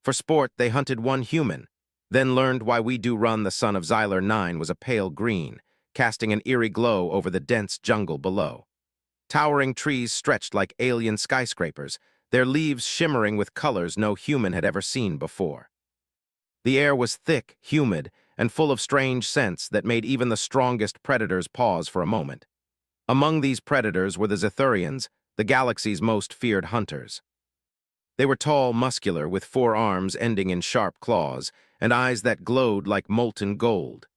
For sport, they hunted one human, then learned why we do run the son of Xyler 9 was a pale green, casting an eerie glow over the dense jungle below. Towering trees stretched like alien skyscrapers, their leaves shimmering with colors no human had ever seen before. The air was thick, humid, and full of strange scents that made even the strongest predators pause for a moment. Among these predators were the Zethurians, the galaxy's most feared hunters. They were tall, muscular, with 4 arms ending in sharp claws, and eyes that glowed like molten gold.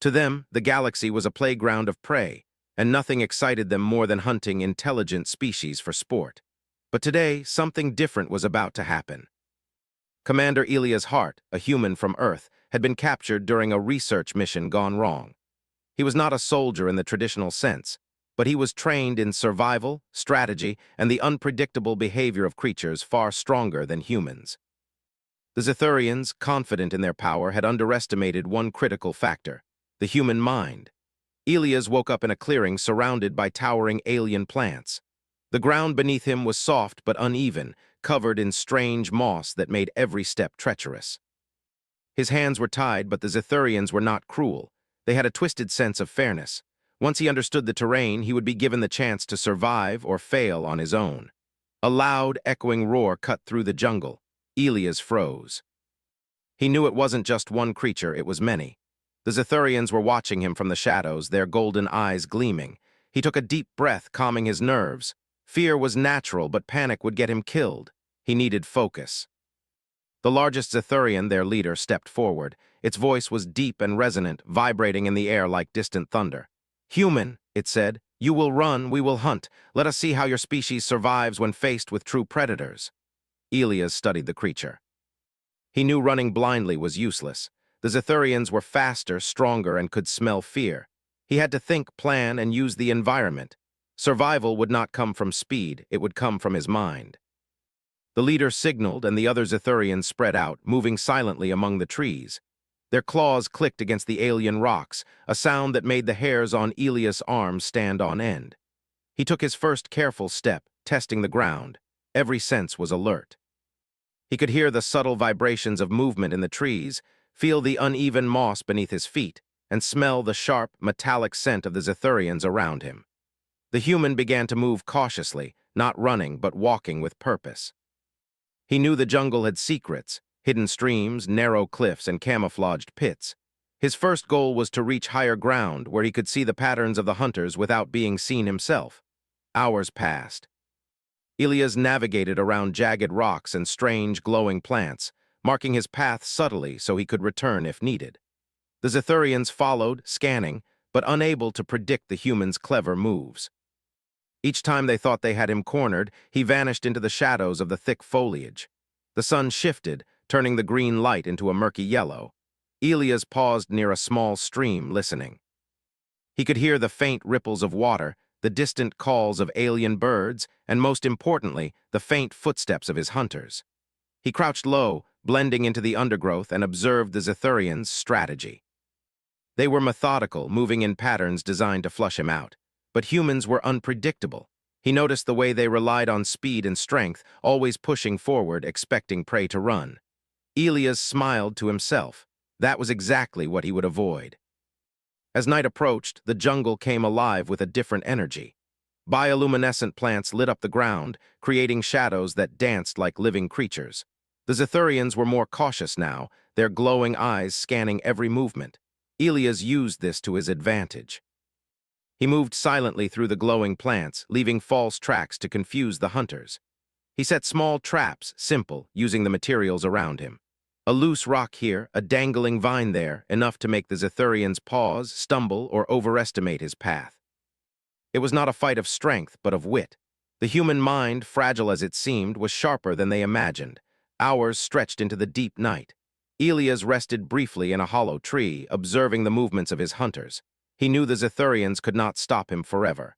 To them, the galaxy was a playground of prey, and nothing excited them more than hunting intelligent species for sport. But today, something different was about to happen. Commander Elias Hart, a human from Earth, had been captured during a research mission gone wrong. He was not a soldier in the traditional sense, but he was trained in survival, strategy, and the unpredictable behavior of creatures far stronger than humans. The Zethurians, confident in their power, had underestimated one critical factor: the human mind. Elias woke up in a clearing surrounded by towering alien plants. The ground beneath him was soft but uneven, covered in strange moss that made every step treacherous. His hands were tied, but the Zethurians were not cruel. They had a twisted sense of fairness. Once he understood the terrain, he would be given the chance to survive or fail on his own. A loud, echoing roar cut through the jungle. Elias froze. He knew it wasn't just one creature, it was many. The Zethurians were watching him from the shadows, their golden eyes gleaming. He took a deep breath, calming his nerves. Fear was natural, but panic would get him killed. He needed focus. The largest Zethurian, their leader, stepped forward. Its voice was deep and resonant, vibrating in the air like distant thunder. "Human," it said, "you will run, we will hunt. Let us see how your species survives when faced with true predators." Elias studied the creature. He knew running blindly was useless. The Zethurians were faster, stronger, and could smell fear. He had to think, plan, and use the environment. Survival would not come from speed, it would come from his mind. The leader signaled, and the other Zethurians spread out, moving silently among the trees. Their claws clicked against the alien rocks, a sound that made the hairs on Elias' arms stand on end. He took his first careful step, testing the ground. Every sense was alert. He could hear the subtle vibrations of movement in the trees, feel the uneven moss beneath his feet, and smell the sharp, metallic scent of the Zethurians around him. The human began to move cautiously, not running but walking with purpose. He knew the jungle had secrets, hidden streams, narrow cliffs, and camouflaged pits. His first goal was to reach higher ground where he could see the patterns of the hunters without being seen himself. Hours passed. Elias navigated around jagged rocks and strange, glowing plants, marking his path subtly so he could return if needed. The Zethurians followed, scanning, but unable to predict the human's clever moves. Each time they thought they had him cornered, he vanished into the shadows of the thick foliage. The sun shifted, turning the green light into a murky yellow. Elias paused near a small stream, listening. He could hear the faint ripples of water, the distant calls of alien birds, and most importantly, the faint footsteps of his hunters. He crouched low, blending into the undergrowth, and observed the Zethurians' strategy. They were methodical, moving in patterns designed to flush him out. But humans were unpredictable. He noticed the way they relied on speed and strength, always pushing forward, expecting prey to run. Elias smiled to himself. That was exactly what he would avoid. As night approached, the jungle came alive with a different energy. Bioluminescent plants lit up the ground, creating shadows that danced like living creatures. The Zethurians were more cautious now, their glowing eyes scanning every movement. Elias used this to his advantage. He moved silently through the glowing plants, leaving false tracks to confuse the hunters. He set small traps, simple, using the materials around him. A loose rock here, a dangling vine there, enough to make the Zethurians pause, stumble, or overestimate his path. It was not a fight of strength, but of wit. The human mind, fragile as it seemed, was sharper than they imagined. Hours stretched into the deep night. Elias rested briefly in a hollow tree, observing the movements of his hunters. He knew the Zethurians could not stop him forever.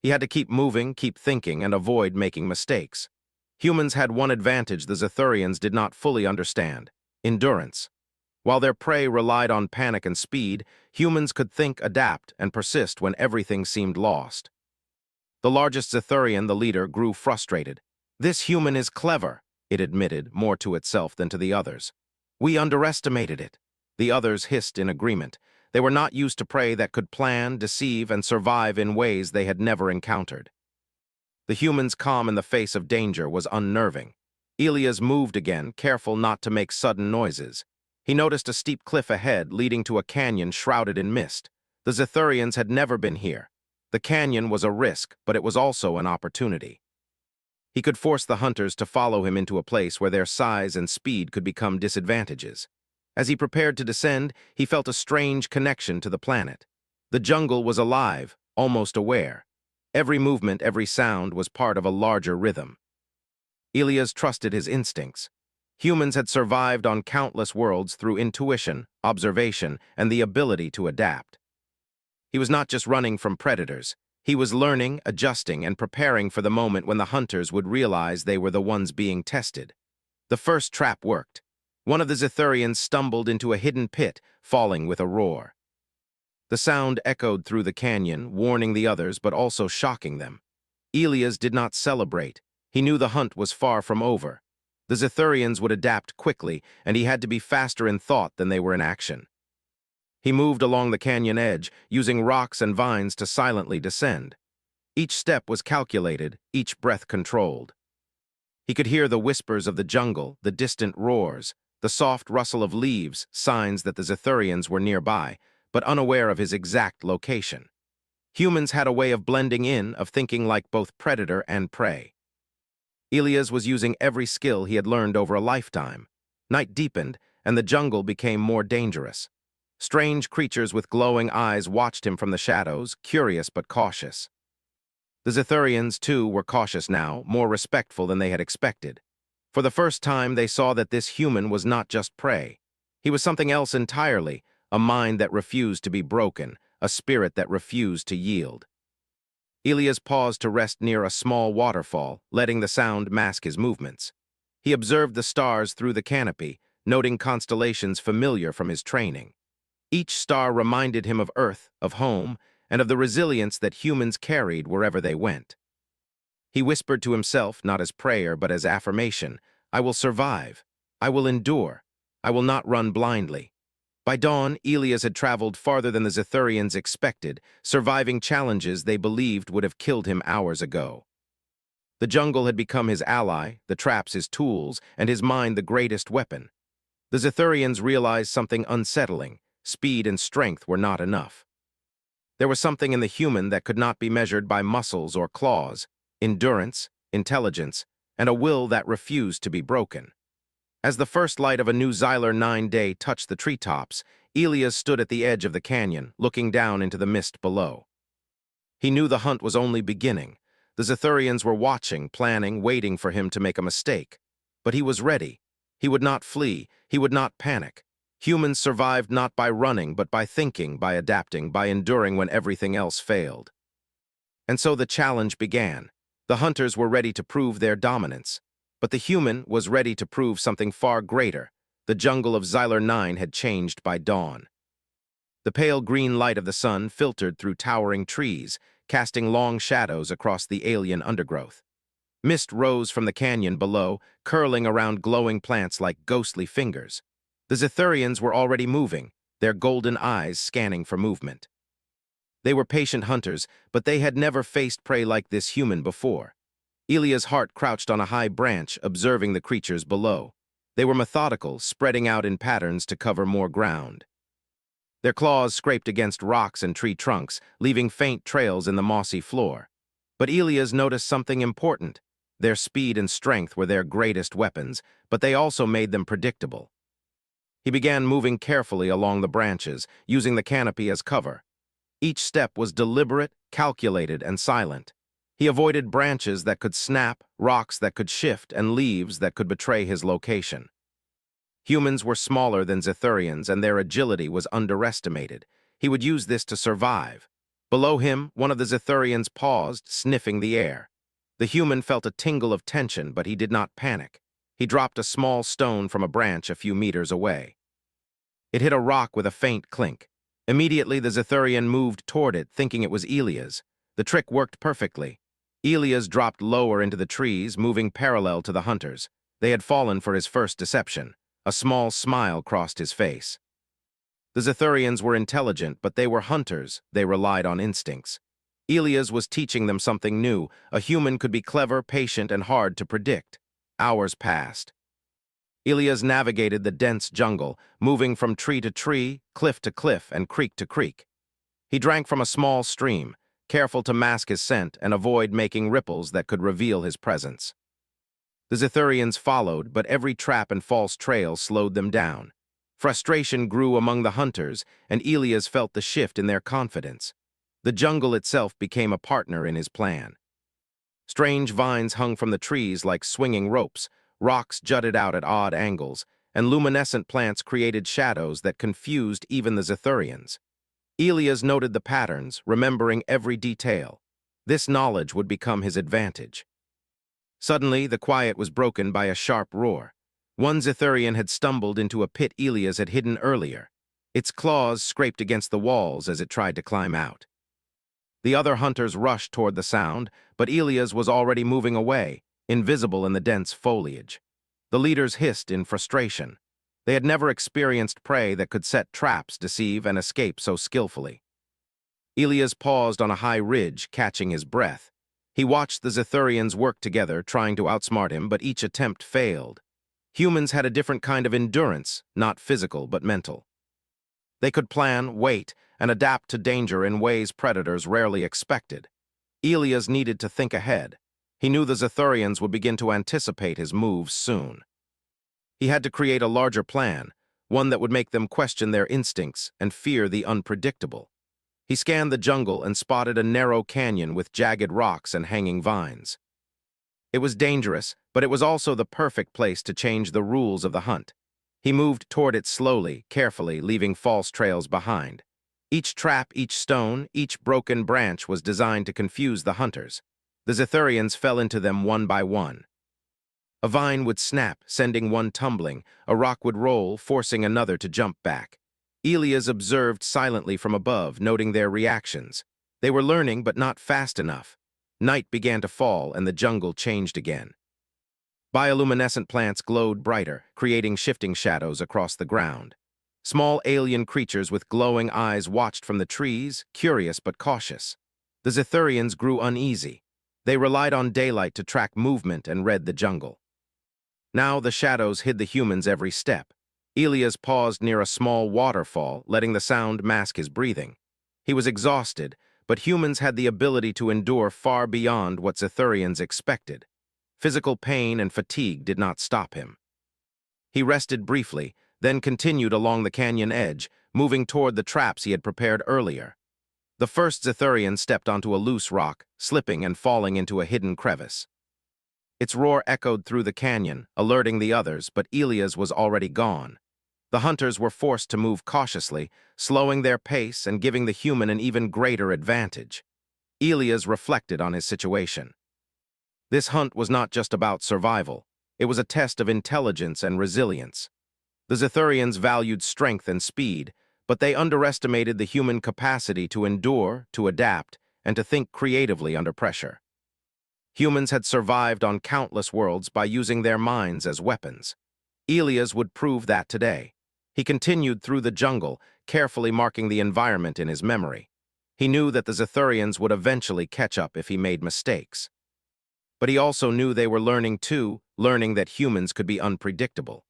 He had to keep moving, keep thinking, and avoid making mistakes. Humans had one advantage the Zethurians did not fully understand: endurance. While their prey relied on panic and speed, humans could think, adapt, and persist when everything seemed lost. The largest Zethurian, the leader, grew frustrated. "This human is clever," it admitted, more to itself than to the others. We underestimated it. The others hissed in agreement. They were not used to prey that could plan, deceive, and survive in ways they had never encountered. The human's calm in the face of danger was unnerving. Elias moved again, careful not to make sudden noises. He noticed a steep cliff ahead leading to a canyon shrouded in mist. The Zethurians had never been here. The canyon was a risk, but it was also an opportunity. He could force the hunters to follow him into a place where their size and speed could become disadvantages. As he prepared to descend, he felt a strange connection to the planet. The jungle was alive, almost aware. Every movement, every sound was part of a larger rhythm. Elias trusted his instincts. Humans had survived on countless worlds through intuition, observation, and the ability to adapt. He was not just running from predators. He was learning, adjusting, and preparing for the moment when the hunters would realize they were the ones being tested. The first trap worked. One of the Zethurians stumbled into a hidden pit, falling with a roar. The sound echoed through the canyon, warning the others but also shocking them. Elias did not celebrate. He knew the hunt was far from over. The Zethurians would adapt quickly, and he had to be faster in thought than they were in action. He moved along the canyon edge, using rocks and vines to silently descend. Each step was calculated, each breath controlled. He could hear the whispers of the jungle, the distant roars, the soft rustle of leaves, signs that the Zethurians were nearby, but unaware of his exact location. Humans had a way of blending in, of thinking like both predator and prey. Elias was using every skill he had learned over a lifetime. Night deepened, and the jungle became more dangerous. Strange creatures with glowing eyes watched him from the shadows, curious but cautious. The Zethurians, too, were cautious now, more respectful than they had expected. For the first time, they saw that this human was not just prey. He was something else entirely, a mind that refused to be broken, a spirit that refused to yield. Elias paused to rest near a small waterfall, letting the sound mask his movements. He observed the stars through the canopy, noting constellations familiar from his training. Each star reminded him of Earth, of home, and of the resilience that humans carried wherever they went. He whispered to himself, not as prayer but as affirmation, "I will survive. I will endure. I will not run blindly." By dawn, Elias had traveled farther than the Zethurians expected, surviving challenges they believed would have killed him hours ago. The jungle had become his ally, the traps his tools, and his mind the greatest weapon. The Zethurians realized something unsettling. Speed and strength were not enough. There was something in the human that could not be measured by muscles or claws, endurance, intelligence, and a will that refused to be broken. As the first light of a new Xylar 9 day touched the treetops, Elias stood at the edge of the canyon, looking down into the mist below. He knew the hunt was only beginning. The Zethurians were watching, planning, waiting for him to make a mistake. But he was ready. He would not flee. He would not panic. Humans survived not by running, but by thinking, by adapting, by enduring when everything else failed. And so the challenge began. The hunters were ready to prove their dominance. But the human was ready to prove something far greater. The jungle of Xylar 9 had changed by dawn. The pale green light of the sun filtered through towering trees, casting long shadows across the alien undergrowth. Mist rose from the canyon below, curling around glowing plants like ghostly fingers. The Zethurians were already moving, their golden eyes scanning for movement. They were patient hunters, but they had never faced prey like this human before. Elia's heart crouched on a high branch, observing the creatures below. They were methodical, spreading out in patterns to cover more ground. Their claws scraped against rocks and tree trunks, leaving faint trails in the mossy floor. But Elias noticed something important. Their speed and strength were their greatest weapons, but they also made them predictable. He began moving carefully along the branches, using the canopy as cover. Each step was deliberate, calculated, and silent. He avoided branches that could snap, rocks that could shift, and leaves that could betray his location. Humans were smaller than Zethurians, and their agility was underestimated. He would use this to survive. Below him, one of the Zethurians paused, sniffing the air. The human felt a tingle of tension, but he did not panic. He dropped a small stone from a branch a few meters away. It hit a rock with a faint clink. Immediately, the Zethurian moved toward it, thinking it was Elias. The trick worked perfectly. Elias dropped lower into the trees, moving parallel to the hunters. They had fallen for his first deception. A small smile crossed his face. The Zethurians were intelligent, but they were hunters. They relied on instincts. Elias was teaching them something new. A human could be clever, patient, and hard to predict. Hours passed. Elias navigated the dense jungle, moving from tree to tree, cliff to cliff, and creek to creek. He drank from a small stream, careful to mask his scent and avoid making ripples that could reveal his presence. The Zethurians followed, but every trap and false trail slowed them down. Frustration grew among the hunters, and Elias felt the shift in their confidence. The jungle itself became a partner in his plan. Strange vines hung from the trees like swinging ropes, rocks jutted out at odd angles, and luminescent plants created shadows that confused even the Zethurians. Elias noted the patterns, remembering every detail. This knowledge would become his advantage. Suddenly, the quiet was broken by a sharp roar. One Zethurian had stumbled into a pit Elias had hidden earlier. Its claws scraped against the walls as it tried to climb out. The other hunters rushed toward the sound, but Elias was already moving away, invisible in the dense foliage. The leaders hissed in frustration. They had never experienced prey that could set traps, deceive, and escape so skillfully. Elias paused on a high ridge, catching his breath. He watched the Zethurians work together, trying to outsmart him, but each attempt failed. Humans had a different kind of endurance, not physical but mental. They could plan, wait, and adapt to danger in ways predators rarely expected. Elias needed to think ahead. He knew the Zethurians would begin to anticipate his moves soon. He had to create a larger plan, one that would make them question their instincts and fear the unpredictable. He scanned the jungle and spotted a narrow canyon with jagged rocks and hanging vines. It was dangerous, but it was also the perfect place to change the rules of the hunt. He moved toward it slowly, carefully, leaving false trails behind. Each trap, each stone, each broken branch was designed to confuse the hunters. The Zethurians fell into them one by one. A vine would snap, sending one tumbling. A rock would roll, forcing another to jump back. Elias observed silently from above, noting their reactions. They were learning, but not fast enough. Night began to fall, and the jungle changed again. Bioluminescent plants glowed brighter, creating shifting shadows across the ground. Small alien creatures with glowing eyes watched from the trees, curious but cautious. The Zethurians grew uneasy. They relied on daylight to track movement and read the jungle. Now the shadows hid the humans every step. Elias paused near a small waterfall, letting the sound mask his breathing. He was exhausted, but humans had the ability to endure far beyond what Zethurians expected. Physical pain and fatigue did not stop him. He rested briefly, then continued along the canyon edge, moving toward the traps he had prepared earlier. The first Zethurian stepped onto a loose rock, slipping and falling into a hidden crevice. Its roar echoed through the canyon, alerting the others, but Elias was already gone. The hunters were forced to move cautiously, slowing their pace and giving the human an even greater advantage. Elias reflected on his situation. This hunt was not just about survival. It was a test of intelligence and resilience. The Zethurians valued strength and speed, but they underestimated the human capacity to endure, to adapt, and to think creatively under pressure. Humans had survived on countless worlds by using their minds as weapons. Elias would prove that today. He continued through the jungle, carefully marking the environment in his memory. He knew that the Zethurians would eventually catch up if he made mistakes. But he also knew they were learning too, learning that humans could be unpredictable.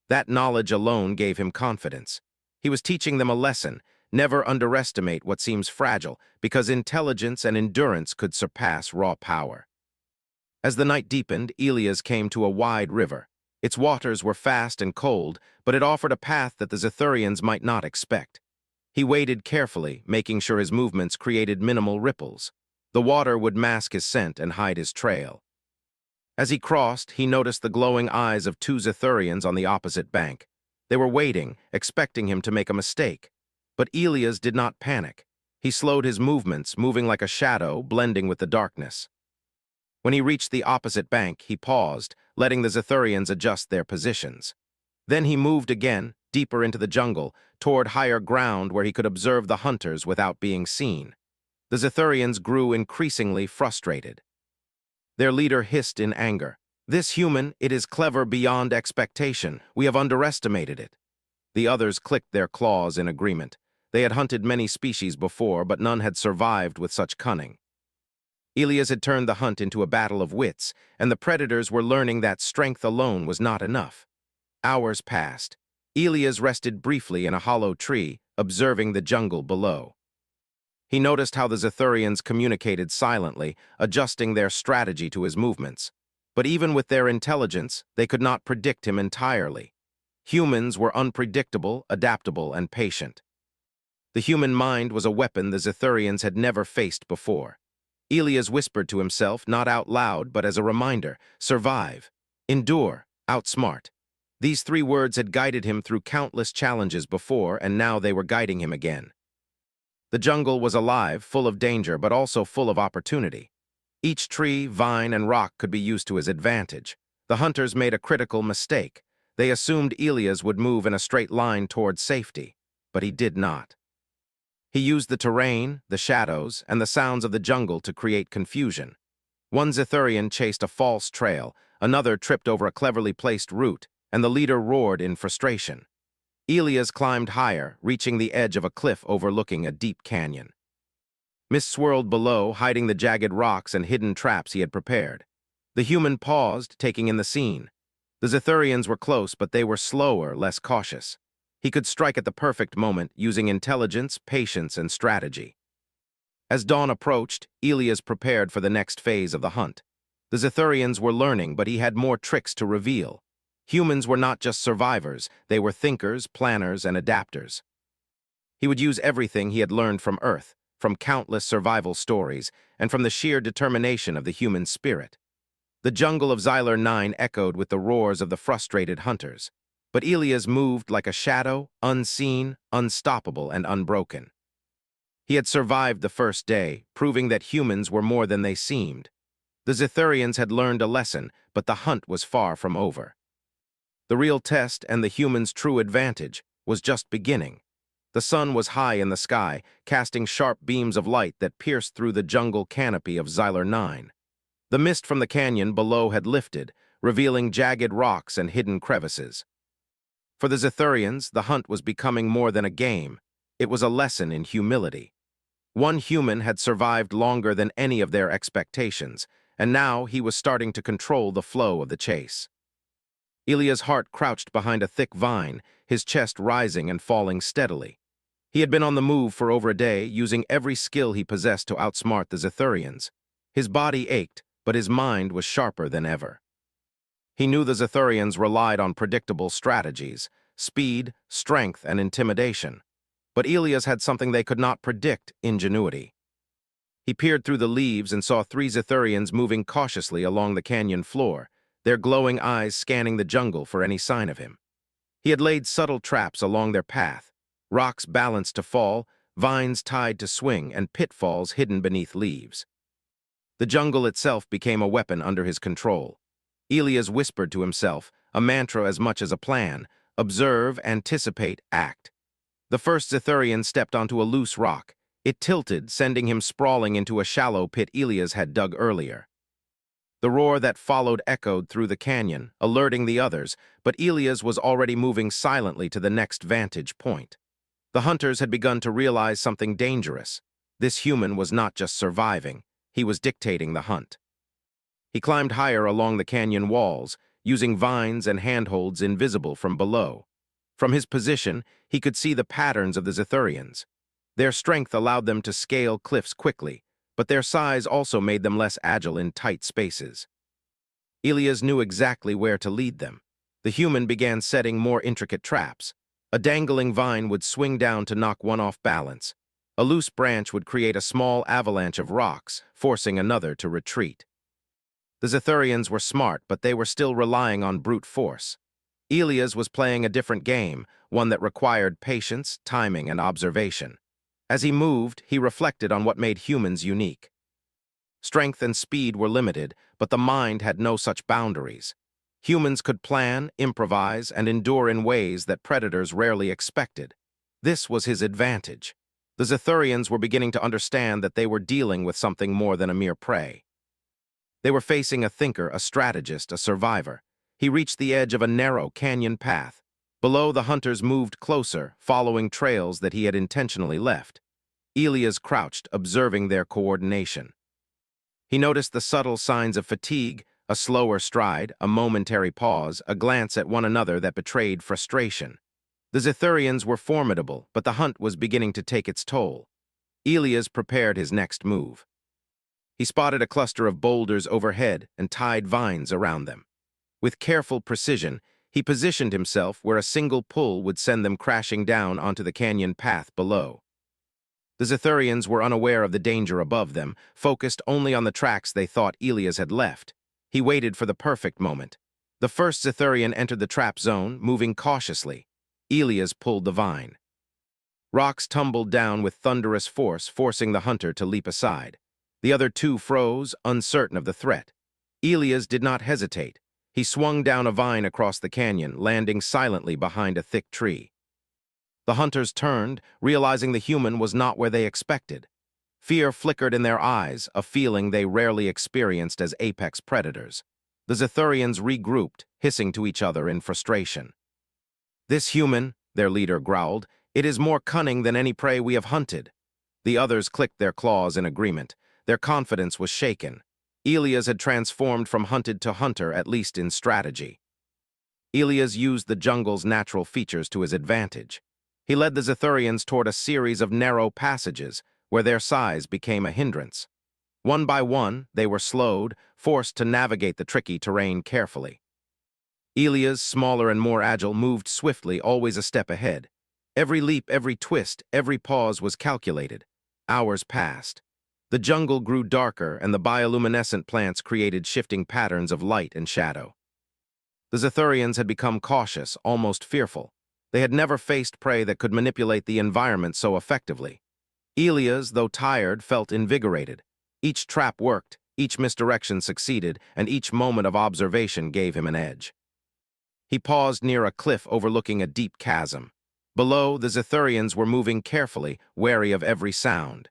That knowledge alone gave him confidence. He was teaching them a lesson: never underestimate what seems fragile, because intelligence and endurance could surpass raw power. As the night deepened, Elias came to a wide river. Its waters were fast and cold, but it offered a path that the Zethurians might not expect. He waded carefully, making sure his movements created minimal ripples. The water would mask his scent and hide his trail. As he crossed, he noticed the glowing eyes of two Zethurians on the opposite bank. They were waiting, expecting him to make a mistake. But Elias did not panic. He slowed his movements, moving like a shadow, blending with the darkness. When he reached the opposite bank, he paused, letting the Zethurians adjust their positions. Then he moved again, deeper into the jungle, toward higher ground where he could observe the hunters without being seen. The Zethurians grew increasingly frustrated. Their leader hissed in anger. This human, it is clever beyond expectation. We have underestimated it. The others clicked their claws in agreement. They had hunted many species before, but none had survived with such cunning. Elias had turned the hunt into a battle of wits, and the predators were learning that strength alone was not enough. Hours passed. Elias rested briefly in a hollow tree, observing the jungle below. He noticed how the Zethurians communicated silently, adjusting their strategy to his movements. But even with their intelligence, they could not predict him entirely. Humans were unpredictable, adaptable, and patient. The human mind was a weapon the Zethurians had never faced before. Elias whispered to himself, not out loud, but as a reminder: survive, endure, outsmart. These 3 words had guided him through countless challenges before, and now they were guiding him again. The jungle was alive, full of danger, but also full of opportunity. Each tree, vine, and rock could be used to his advantage. The hunters made a critical mistake. They assumed Elias would move in a straight line towards safety, but he did not. He used the terrain, the shadows, and the sounds of the jungle to create confusion. One Zethurian chased a false trail, another tripped over a cleverly placed route, and the leader roared in frustration. Elias climbed higher, reaching the edge of a cliff overlooking a deep canyon. Mist swirled below, hiding the jagged rocks and hidden traps he had prepared. The human paused, taking in the scene. The Zethurians were close, but they were slower, less cautious. He could strike at the perfect moment, using intelligence, patience, and strategy. As dawn approached, Elias prepared for the next phase of the hunt. The Zethurians were learning, but he had more tricks to reveal. Humans were not just survivors, they were thinkers, planners, and adapters. He would use everything he had learned from Earth, from countless survival stories, and from the sheer determination of the human spirit. The jungle of Xylar 9 echoed with the roars of the frustrated hunters. But Elias moved like a shadow, unseen, unstoppable, and unbroken. He had survived the first day, proving that humans were more than they seemed. The Zethurians had learned a lesson, but the hunt was far from over. The real test and the humans' true advantage was just beginning. The sun was high in the sky, casting sharp beams of light that pierced through the jungle canopy of Xylar 9. The mist from the canyon below had lifted, revealing jagged rocks and hidden crevices. For the Zethurians, the hunt was becoming more than a game. It was a lesson in humility. One human had survived longer than any of their expectations, and now he was starting to control the flow of the chase. Elias' heart crouched behind a thick vine, his chest rising and falling steadily. He had been on the move for over a day, using every skill he possessed to outsmart the Zethurians. His body ached, but his mind was sharper than ever. He knew the Zethurians relied on predictable strategies, speed, strength, and intimidation. But Elias had something they could not predict: ingenuity. He peered through the leaves and saw 3 Zethurians moving cautiously along the canyon floor, their glowing eyes scanning the jungle for any sign of him. He had laid subtle traps along their path, rocks balanced to fall, vines tied to swing, and pitfalls hidden beneath leaves. The jungle itself became a weapon under his control. Elias whispered to himself, a mantra as much as a plan: observe, anticipate, act. The first Zethurian stepped onto a loose rock. It tilted, sending him sprawling into a shallow pit Elias had dug earlier. The roar that followed echoed through the canyon, alerting the others, but Elias was already moving silently to the next vantage point. The hunters had begun to realize something dangerous. This human was not just surviving, he was dictating the hunt. He climbed higher along the canyon walls, using vines and handholds invisible from below. From his position, he could see the patterns of the Zethurians. Their strength allowed them to scale cliffs quickly, but their size also made them less agile in tight spaces. Elias knew exactly where to lead them. The human began setting more intricate traps. A dangling vine would swing down to knock one off balance. A loose branch would create a small avalanche of rocks, forcing another to retreat. The Zethurians were smart, but they were still relying on brute force. Elias was playing a different game, one that required patience, timing, and observation. As he moved, he reflected on what made humans unique. Strength and speed were limited, but the mind had no such boundaries. Humans could plan, improvise, and endure in ways that predators rarely expected. This was his advantage. The Zethurians were beginning to understand that they were dealing with something more than a mere prey. They were facing a thinker, a strategist, a survivor. He reached the edge of a narrow canyon path. Below, the hunters moved closer, following trails that he had intentionally left. Elias crouched, observing their coordination. He noticed the subtle signs of fatigue, a slower stride, a momentary pause, a glance at one another that betrayed frustration. The Zithurians were formidable, but the hunt was beginning to take its toll. Elias prepared his next move. He spotted a cluster of boulders overhead and tied vines around them. With careful precision, he positioned himself where a single pull would send them crashing down onto the canyon path below. The Zithurians were unaware of the danger above them, focused only on the tracks they thought Elias had left. He waited for the perfect moment. The first Zithurian entered the trap zone, moving cautiously. Elias pulled the vine. Rocks tumbled down with thunderous force, forcing the hunter to leap aside. The other two froze, uncertain of the threat. Elias did not hesitate. He swung down a vine across the canyon, landing silently behind a thick tree. The hunters turned, realizing the human was not where they expected. Fear flickered in their eyes, a feeling they rarely experienced as apex predators. The Zithurians regrouped, hissing to each other in frustration. "This human," their leader growled, "it is more cunning than any prey we have hunted." The others clicked their claws in agreement. Their confidence was shaken. Elias had transformed from hunted to hunter, at least in strategy. Elias used the jungle's natural features to his advantage. He led the Zithurians toward a series of narrow passages where their size became a hindrance. One by one, they were slowed, forced to navigate the tricky terrain carefully. Elias, smaller and more agile, moved swiftly, always a step ahead. Every leap, every twist, every pause was calculated. Hours passed. The jungle grew darker, and the bioluminescent plants created shifting patterns of light and shadow. The Zithurians had become cautious, almost fearful. They had never faced prey that could manipulate the environment so effectively. Elias, though tired, felt invigorated. Each trap worked, each misdirection succeeded, and each moment of observation gave him an edge. He paused near a cliff overlooking a deep chasm. Below, the Zithurians were moving carefully, wary of every sound.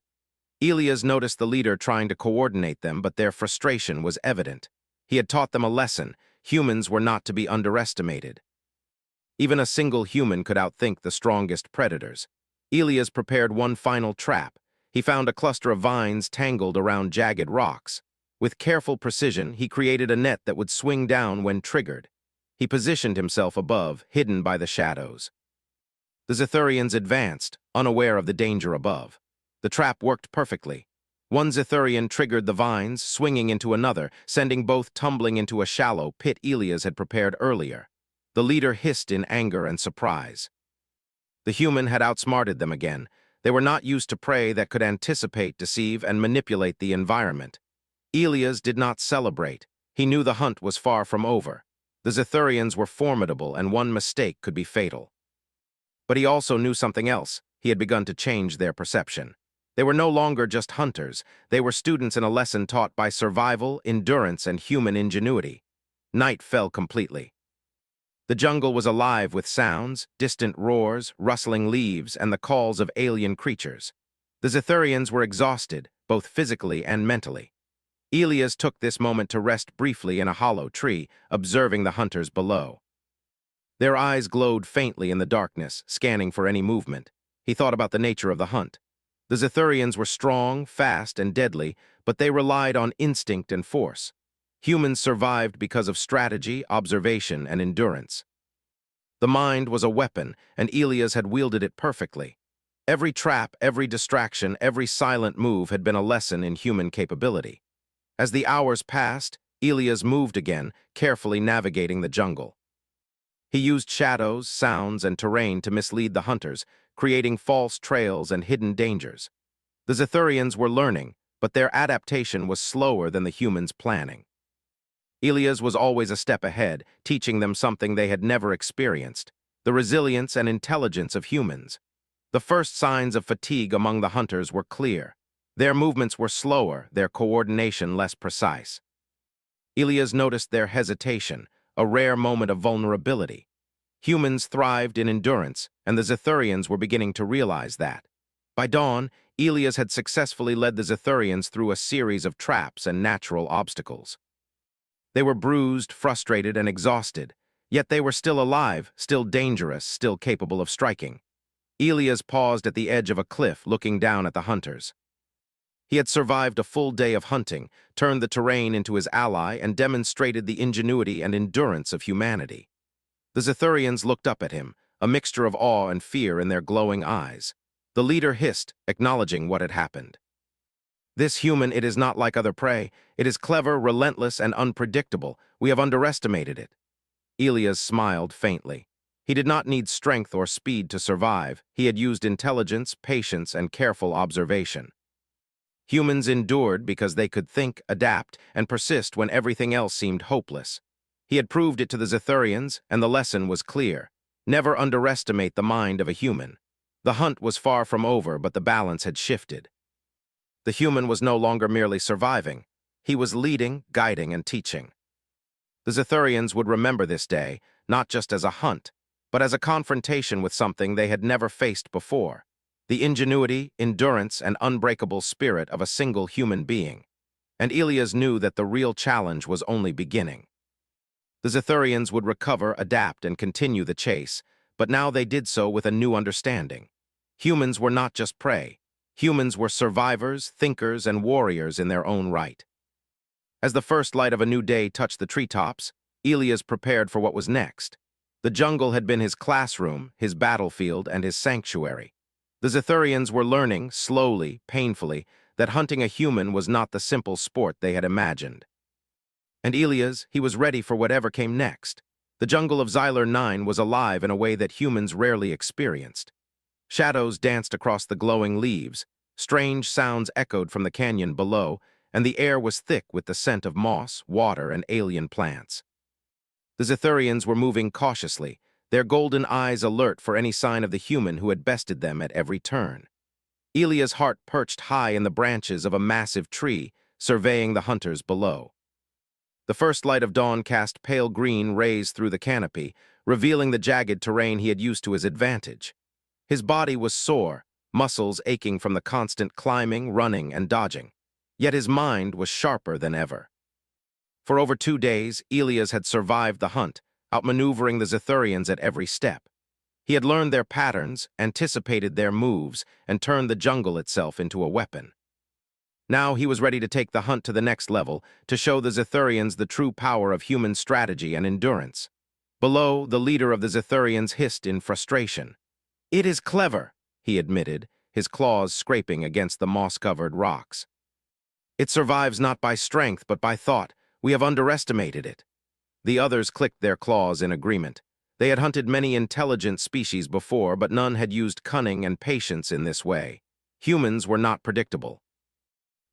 Elias noticed the leader trying to coordinate them, but their frustration was evident. He had taught them a lesson. Humans were not to be underestimated. Even a single human could outthink the strongest predators. Elias prepared one final trap. He found a cluster of vines tangled around jagged rocks. With careful precision, he created a net that would swing down when triggered. He positioned himself above, hidden by the shadows. The Zithurians advanced, unaware of the danger above. The trap worked perfectly. One Zithurian triggered the vines, swinging into another, sending both tumbling into a shallow pit Elias had prepared earlier. The leader hissed in anger and surprise. The human had outsmarted them again. They were not used to prey that could anticipate, deceive, and manipulate the environment. Elias did not celebrate. He knew the hunt was far from over. The Zithurians were formidable, and one mistake could be fatal. But he also knew something else. He had begun to change their perception. They were no longer just hunters. They were students in a lesson taught by survival, endurance, and human ingenuity. Night fell completely. The jungle was alive with sounds, distant roars, rustling leaves, and the calls of alien creatures. The Zithurians were exhausted, both physically and mentally. Elias took this moment to rest briefly in a hollow tree, observing the hunters below. Their eyes glowed faintly in the darkness, scanning for any movement. He thought about the nature of the hunt. The Zithurians were strong, fast, and deadly, but they relied on instinct and force. Humans survived because of strategy, observation, and endurance. The mind was a weapon, and Elias had wielded it perfectly. Every trap, every distraction, every silent move had been a lesson in human capability. As the hours passed, Elias moved again, carefully navigating the jungle. He used shadows, sounds, and terrain to mislead the hunters, creating false trails and hidden dangers. The Zithurians were learning, but their adaptation was slower than the humans' planning. Elias was always a step ahead, teaching them something they had never experienced: the resilience and intelligence of humans. The first signs of fatigue among the hunters were clear. Their movements were slower, their coordination less precise. Elias noticed their hesitation, a rare moment of vulnerability. Humans thrived in endurance, and the Zithurians were beginning to realize that. By dawn, Elias had successfully led the Zethurians through a series of traps and natural obstacles. They were bruised, frustrated, and exhausted, yet they were still alive, still dangerous, still capable of striking. Elias paused at the edge of a cliff, looking down at the hunters. He had survived a full day of hunting, turned the terrain into his ally, and demonstrated the ingenuity and endurance of humanity. The Zethurians looked up at him, a mixture of awe and fear in their glowing eyes. The leader hissed, acknowledging what had happened. "This human, it is not like other prey. It is clever, relentless, and unpredictable. We have underestimated it." Elias smiled faintly. He did not need strength or speed to survive. He had used intelligence, patience, and careful observation. Humans endured because they could think, adapt, and persist when everything else seemed hopeless. He had proved it to the Zethurians, and the lesson was clear. Never underestimate the mind of a human. The hunt was far from over, but the balance had shifted. The human was no longer merely surviving. He was leading, guiding, and teaching. The Zethurians would remember this day, not just as a hunt, but as a confrontation with something they had never faced before: the ingenuity, endurance, and unbreakable spirit of a single human being. And Elias knew that the real challenge was only beginning. The Zethurians would recover, adapt, and continue the chase, but now they did so with a new understanding. Humans were not just prey. Humans were survivors, thinkers, and warriors in their own right. As the first light of a new day touched the treetops, Elias prepared for what was next. The jungle had been his classroom, his battlefield, and his sanctuary. The Zethurians were learning, slowly, painfully, that hunting a human was not the simple sport they had imagined. And Elias, he was ready for whatever came next. The jungle of Xylar 9 was alive in a way that humans rarely experienced. Shadows danced across the glowing leaves, strange sounds echoed from the canyon below, and the air was thick with the scent of moss, water, and alien plants. The Zethurians were moving cautiously, their golden eyes alert for any sign of the human who had bested them at every turn. Elias' heart perched high in the branches of a massive tree, surveying the hunters below. The first light of dawn cast pale green rays through the canopy, revealing the jagged terrain he had used to his advantage. His body was sore, muscles aching from the constant climbing, running, and dodging. Yet his mind was sharper than ever. For over 2 days, Elias had survived the hunt, outmaneuvering the Zethurians at every step. He had learned their patterns, anticipated their moves, and turned the jungle itself into a weapon. Now he was ready to take the hunt to the next level, to show the Zethurians the true power of human strategy and endurance. Below, the leader of the Zethurians hissed in frustration. "It is clever," he admitted, his claws scraping against the moss-covered rocks. "It survives not by strength, but by thought. We have underestimated it." The others clicked their claws in agreement. They had hunted many intelligent species before, but none had used cunning and patience in this way. Humans were not predictable.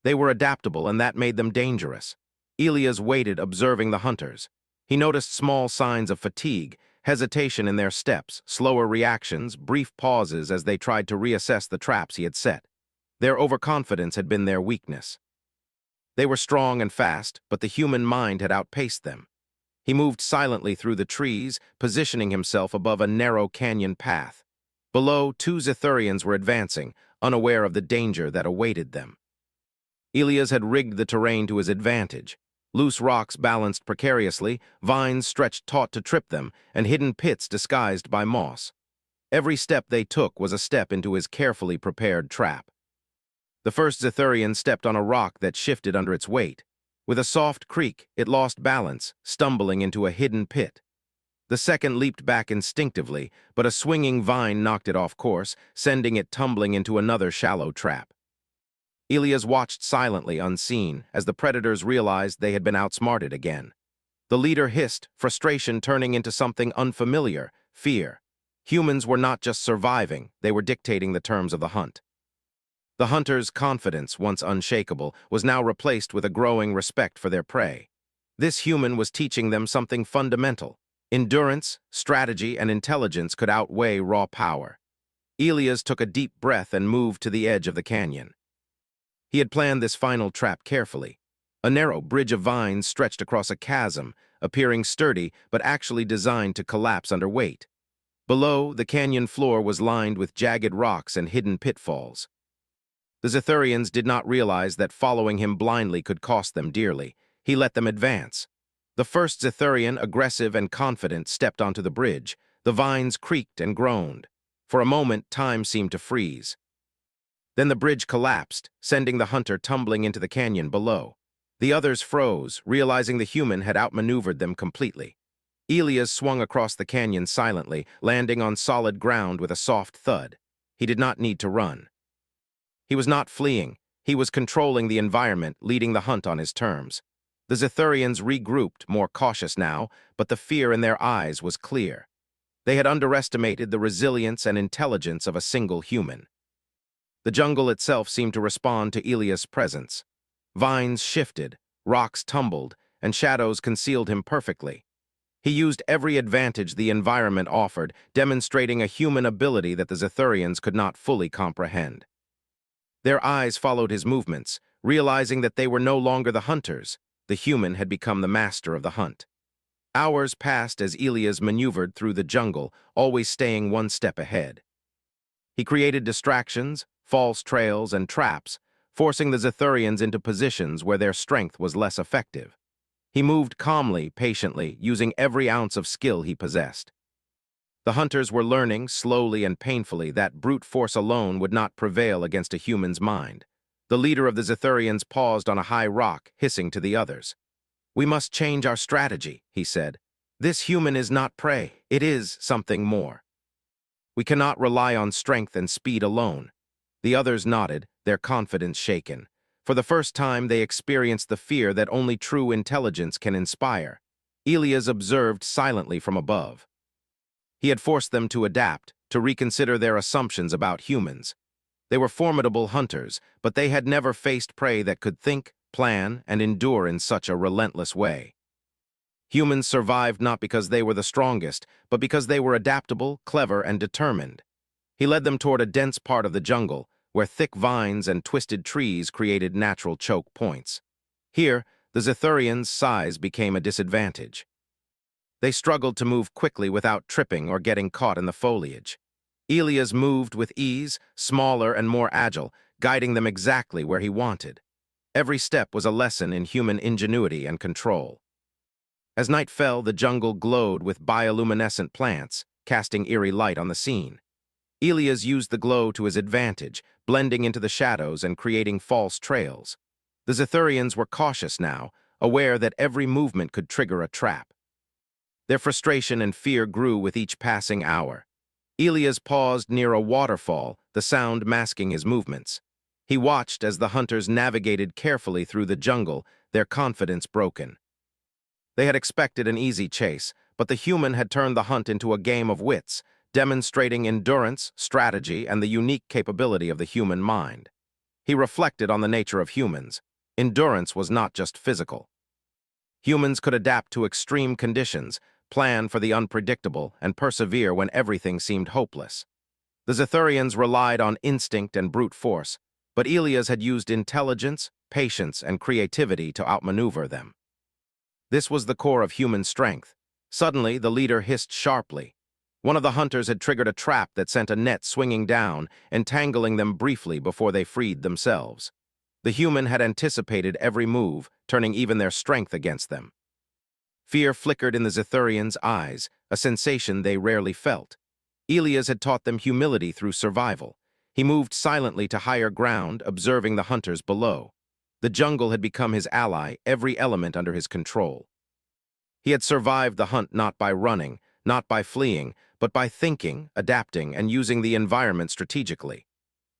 They were adaptable, and that made them dangerous. Elias waited, observing the hunters. He noticed small signs of fatigue, hesitation in their steps, slower reactions, brief pauses as they tried to reassess the traps he had set. Their overconfidence had been their weakness. They were strong and fast, but the human mind had outpaced them. He moved silently through the trees, positioning himself above a narrow canyon path. Below, 2 Zethurians were advancing, unaware of the danger that awaited them. Elias had rigged the terrain to his advantage. Loose rocks balanced precariously, vines stretched taut to trip them, and hidden pits disguised by moss. Every step they took was a step into his carefully prepared trap. The first Zethurian stepped on a rock that shifted under its weight. With a soft creak, it lost balance, stumbling into a hidden pit. The second leaped back instinctively, but a swinging vine knocked it off course, sending it tumbling into another shallow trap. Elias watched silently, unseen, as the predators realized they had been outsmarted again. The leader hissed, frustration turning into something unfamiliar: fear. Humans were not just surviving, they were dictating the terms of the hunt. The hunters' confidence, once unshakable, was now replaced with a growing respect for their prey. This human was teaching them something fundamental. Endurance, strategy, and intelligence could outweigh raw power. Elias took a deep breath and moved to the edge of the canyon. He had planned this final trap carefully. A narrow bridge of vines stretched across a chasm, appearing sturdy but actually designed to collapse under weight. Below, the canyon floor was lined with jagged rocks and hidden pitfalls. The Zithurians did not realize that following him blindly could cost them dearly. He let them advance. The first Zithurian, aggressive and confident, stepped onto the bridge. The vines creaked and groaned. For a moment, time seemed to freeze. Then the bridge collapsed, sending the hunter tumbling into the canyon below. The others froze, realizing the human had outmaneuvered them completely. Elias swung across the canyon silently, landing on solid ground with a soft thud. He did not need to run. He was not fleeing. He was controlling the environment, leading the hunt on his terms. The Zithurians regrouped, more cautious now, but the fear in their eyes was clear. They had underestimated the resilience and intelligence of a single human. The jungle itself seemed to respond to Elias' presence. Vines shifted, rocks tumbled, and shadows concealed him perfectly. He used every advantage the environment offered, demonstrating a human ability that the Zithurians could not fully comprehend. Their eyes followed his movements, realizing that they were no longer the hunters. The human had become the master of the hunt. Hours passed as Elias maneuvered through the jungle, always staying one step ahead. He created distractions, false trails, and traps, forcing the Zithurians into positions where their strength was less effective. He moved calmly, patiently, using every ounce of skill he possessed. The hunters were learning, slowly and painfully, that brute force alone would not prevail against a human's mind. The leader of the Zithurians paused on a high rock, hissing to the others. "We must change our strategy," he said. "This human is not prey. It is something more. We cannot rely on strength and speed alone." The others nodded, their confidence shaken. For the first time, they experienced the fear that only true intelligence can inspire. Elias observed silently from above. He had forced them to adapt, to reconsider their assumptions about humans. They were formidable hunters, but they had never faced prey that could think, plan, and endure in such a relentless way. Humans survived not because they were the strongest, but because they were adaptable, clever, and determined. He led them toward a dense part of the jungle, where thick vines and twisted trees created natural choke points. Here, the Zithurians' size became a disadvantage. They struggled to move quickly without tripping or getting caught in the foliage. Elias moved with ease, smaller and more agile, guiding them exactly where he wanted. Every step was a lesson in human ingenuity and control. As night fell, the jungle glowed with bioluminescent plants, casting eerie light on the scene. Elias used the glow to his advantage, blending into the shadows and creating false trails. The Zithurians were cautious now, aware that every movement could trigger a trap. Their frustration and fear grew with each passing hour. Elias paused near a waterfall, the sound masking his movements. He watched as the hunters navigated carefully through the jungle, their confidence broken. They had expected an easy chase, but the human had turned the hunt into a game of wits, demonstrating endurance, strategy, and the unique capability of the human mind. He reflected on the nature of humans. Endurance was not just physical. Humans could adapt to extreme conditions, plan for the unpredictable, and persevere when everything seemed hopeless. The Zithurians relied on instinct and brute force, but Elias had used intelligence, patience, and creativity to outmaneuver them. This was the core of human strength. Suddenly, the leader hissed sharply. One of the hunters had triggered a trap that sent a net swinging down, entangling them briefly before they freed themselves. The human had anticipated every move, turning even their strength against them. Fear flickered in the Zithurians' eyes, a sensation they rarely felt. Elias had taught them humility through survival. He moved silently to higher ground, observing the hunters below. The jungle had become his ally, every element under his control. He had survived the hunt not by running, not by fleeing, but by thinking, adapting, and using the environment strategically.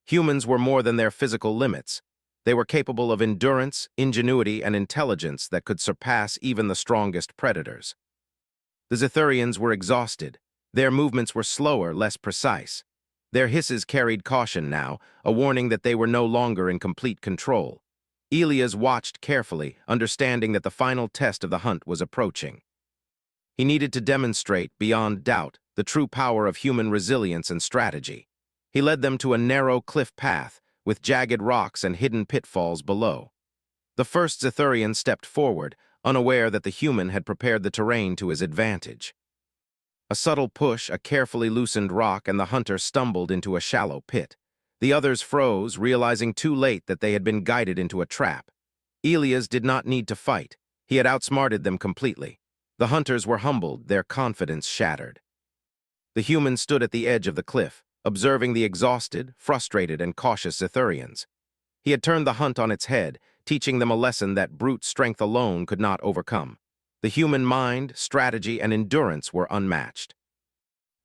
Humans were more than their physical limits. They were capable of endurance, ingenuity, and intelligence that could surpass even the strongest predators. The Zithurians were exhausted. Their movements were slower, less precise. Their hisses carried caution now, a warning that they were no longer in complete control. Elias watched carefully, understanding that the final test of the hunt was approaching. He needed to demonstrate, beyond doubt, the true power of human resilience and strategy. He led them to a narrow cliff path, with jagged rocks and hidden pitfalls below. The first Zithurian stepped forward, unaware that the human had prepared the terrain to his advantage. A subtle push, a carefully loosened rock, and the hunter stumbled into a shallow pit. The others froze, realizing too late that they had been guided into a trap. Elias did not need to fight. He had outsmarted them completely. The hunters were humbled, their confidence shattered. The humans stood at the edge of the cliff, observing the exhausted, frustrated, and cautious Zethurians. He had turned the hunt on its head, teaching them a lesson that brute strength alone could not overcome. The human mind, strategy, and endurance were unmatched.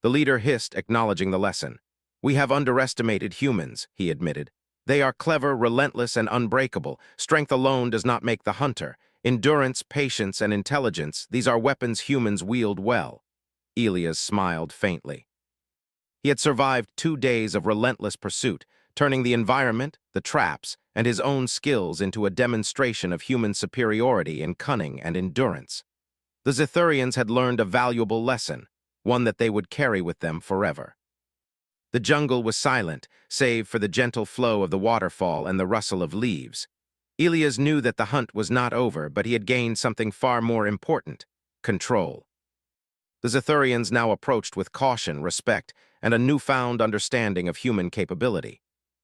The leader hissed, acknowledging the lesson. "We have underestimated humans," he admitted. "They are clever, relentless, and unbreakable. Strength alone does not make the hunter. Endurance, patience, and intelligence, these are weapons humans wield well." Elias smiled faintly. He had survived 2 days of relentless pursuit, turning the environment, the traps, and his own skills into a demonstration of human superiority in cunning and endurance. The Zethurians had learned a valuable lesson, one that they would carry with them forever. The jungle was silent, save for the gentle flow of the waterfall and the rustle of leaves. Elias knew that the hunt was not over, but he had gained something far more important: control. The Zethurians now approached with caution, respect, and a newfound understanding of human capability.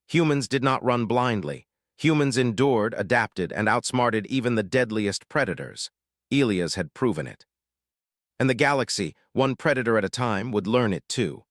Humans did not run blindly. Humans endured, adapted, and outsmarted even the deadliest predators. Elias had proven it. And the galaxy, one predator at a time, would learn it too.